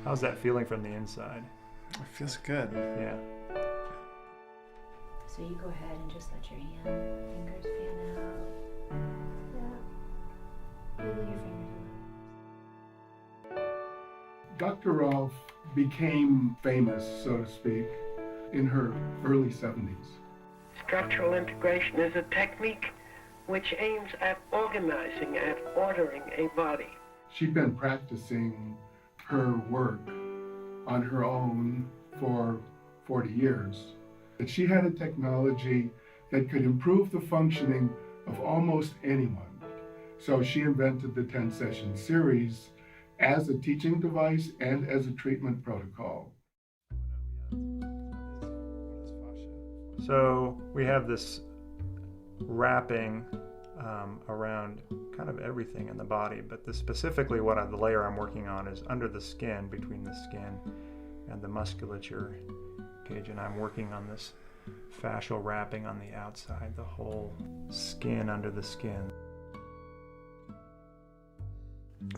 How's that feeling from the inside? It feels good. Yeah. So you go ahead and just let your fingers fan out. Yeah. Wiggle your fingers. Dr. Rolf became famous, so to speak, in her early 70s. Structural integration is a technique which aims at organizing and ordering a body. She'd been practicing her work on her own for 40 years. But she had a technology that could improve the functioning of almost anyone. So she invented the 10-session series as a teaching device and as a treatment protocol. So we have this wrapping around kind of everything in the body, but specifically the layer I'm working on is under the skin, between the skin and the musculature cage, and I'm working on this fascial wrapping on the outside, the whole skin under the skin.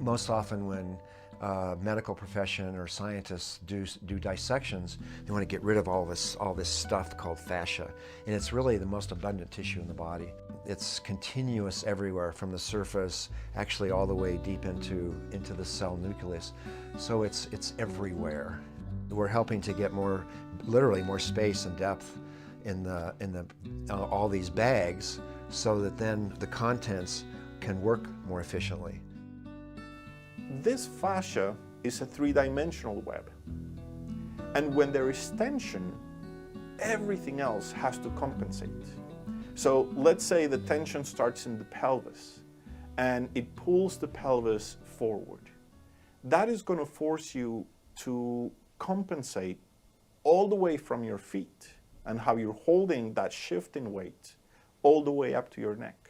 Most often when medical profession or scientists do dissections, they want to get rid of all this stuff called fascia, and it's really the most abundant tissue in the body. It's continuous everywhere from the surface, actually all the way deep into the cell nucleus. So it's everywhere. We're helping to get literally more space and depth in all these bags, so that then the contents can work more efficiently. This fascia is a three-dimensional web, and when there is tension, everything else has to compensate. So let's say the tension starts in the pelvis and it pulls the pelvis forward. That is going to force you to compensate all the way from your feet and how you're holding that shift in weight all the way up to your neck.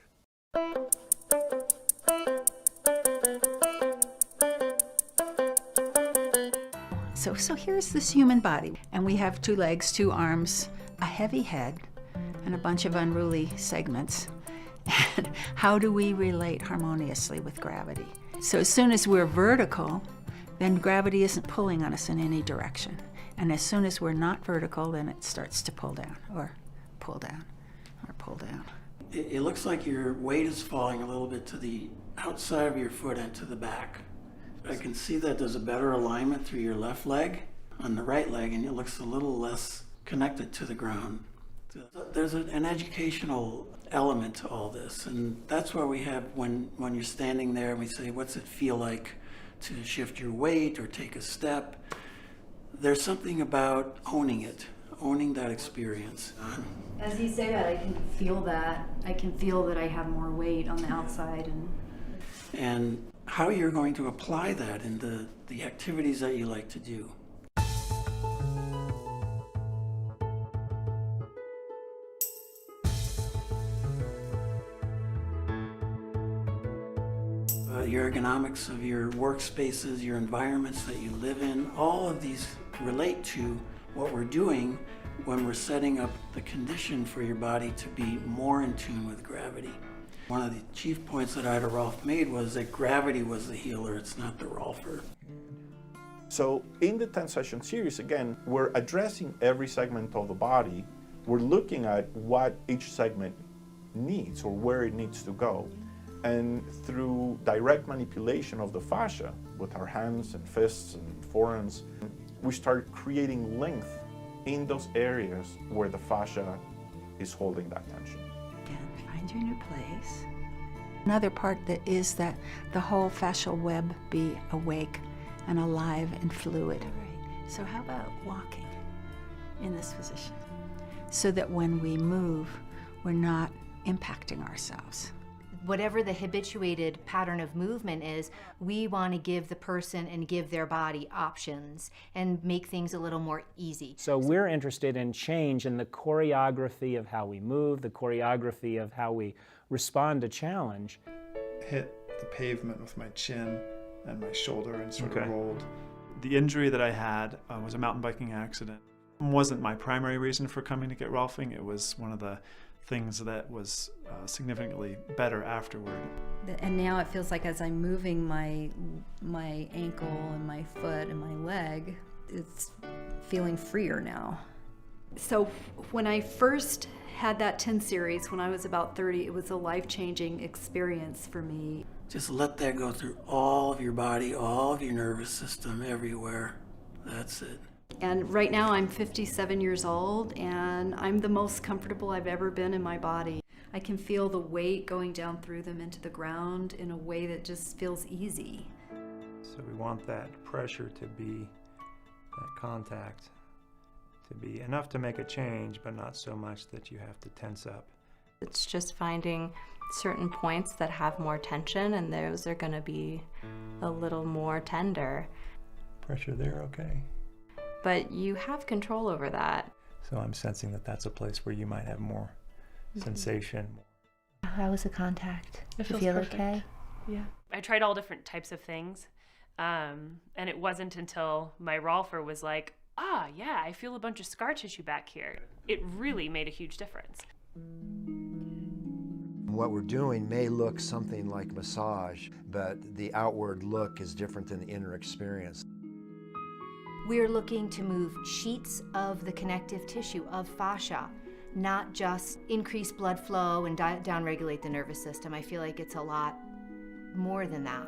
So here's this human body, and we have 2 legs, 2 arms, a heavy head, and a bunch of unruly segments. And how do we relate harmoniously with gravity? So as soon as we're vertical, then gravity isn't pulling on us in any direction. And as soon as we're not vertical, then it starts to pull down, or pull down, or pull down. It looks like your weight is falling a little bit to the outside of your foot and to the back. I can see that there's a better alignment through your left leg on the right leg, and it looks a little less connected to the ground. So there's an educational element to all this, and that's why we have, when you're standing there and we say, what's it feel like to shift your weight or take a step? There's something about owning it, owning that experience. As you say that, I can feel that. I can feel that I have more weight on the outside. And how you're going to apply that in the activities that you like to do. Your ergonomics of your workspaces, your environments that you live in, all of these relate to what we're doing when we're setting up the condition for your body to be more in tune with gravity. One of the chief points that Ida Rolf made was that gravity was the healer, it's not the Rolfer. So in the 10-session series, again, we're addressing every segment of the body. We're looking at what each segment needs or where it needs to go. And through direct manipulation of the fascia with our hands and fists and forearms, we start creating length in those areas where the fascia is holding that tension. Again, find your new place. Another part that is that the whole fascial web be awake and alive and fluid. Right. So how about walking in this position? So that when we move, we're not impacting ourselves. Whatever the habituated pattern of movement is, we want to give the person and give their body options and make things a little more easy. So we're interested in change in the choreography of how we move, the choreography of how we respond to challenge. Hit the pavement with my chin and my shoulder and sort of rolled. The injury that I had was a mountain biking accident. It wasn't my primary reason for coming to get Rolfing. It was one of the things that was significantly better afterward. And now it feels like as I'm moving my ankle and my foot and my leg, it's feeling freer now. So when I first had that 10 series, when I was about 30, it was a life-changing experience for me. Just let that go through all of your body, all of your nervous system, everywhere. That's it. And right now I'm 57 years old, and I'm the most comfortable I've ever been in my body. I can feel the weight going down through them into the ground in a way that just feels easy. So we want that pressure to be, that contact, to be enough to make a change, but not so much that you have to tense up. It's just finding certain points that have more tension, and those are going to be a little more tender. Pressure there, okay. But you have control over that. So I'm sensing that that's a place where you might have more sensation. How was the contact? It feels feel perfect. okay? Yeah. I tried all different types of things, and it wasn't until my Rolfer was like, yeah, I feel a bunch of scar tissue back here. It really made a huge difference. What we're doing may look something like massage, but the outward look is different than the inner experience. We're looking to move sheets of the connective tissue, of fascia, not just increase blood flow and downregulate the nervous system. I feel like it's a lot more than that.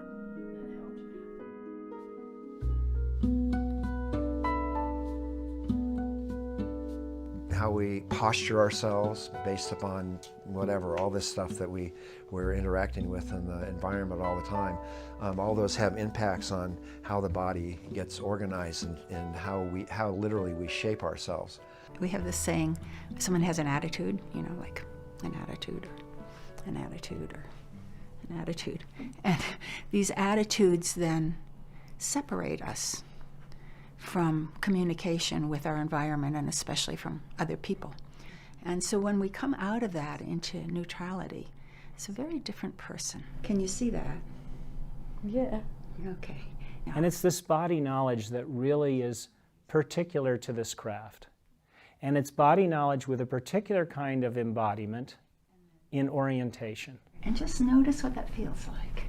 How we posture ourselves based upon whatever, all this stuff that we're interacting with in the environment all the time. All those have impacts on how the body gets organized and how literally we shape ourselves. We have this saying, if someone has an attitude, you know, like an attitude or an attitude or an attitude. And these attitudes then separate us from communication with our environment and especially from other people. And so when we come out of that into neutrality, it's a very different person. Can you see that? Yeah. Okay. Now, And it's this body knowledge that really is particular to this craft. And it's body knowledge with a particular kind of embodiment in orientation. and just notice what that feels like.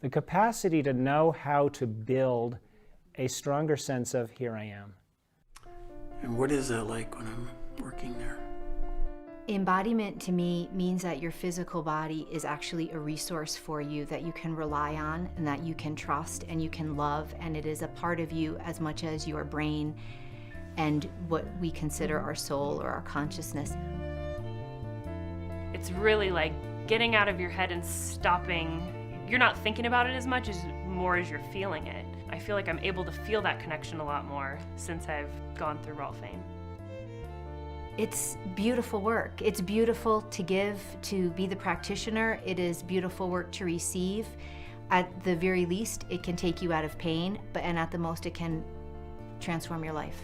The capacity to know how to build a stronger sense of here I am. And what is that like when I'm working there? Embodiment to me means that your physical body is actually a resource for you that you can rely on and that you can trust and you can love, and it is a part of you as much as your brain and what we consider our soul or our consciousness. It's really like getting out of your head and stopping. You're not thinking about it as much as more as you're feeling it. I feel like I'm able to feel that connection a lot more since I've gone through Rolfing. It's beautiful work. It's beautiful to give, to be the practitioner. It is beautiful work to receive. At the very least, it can take you out of pain, and at the most, it can transform your life.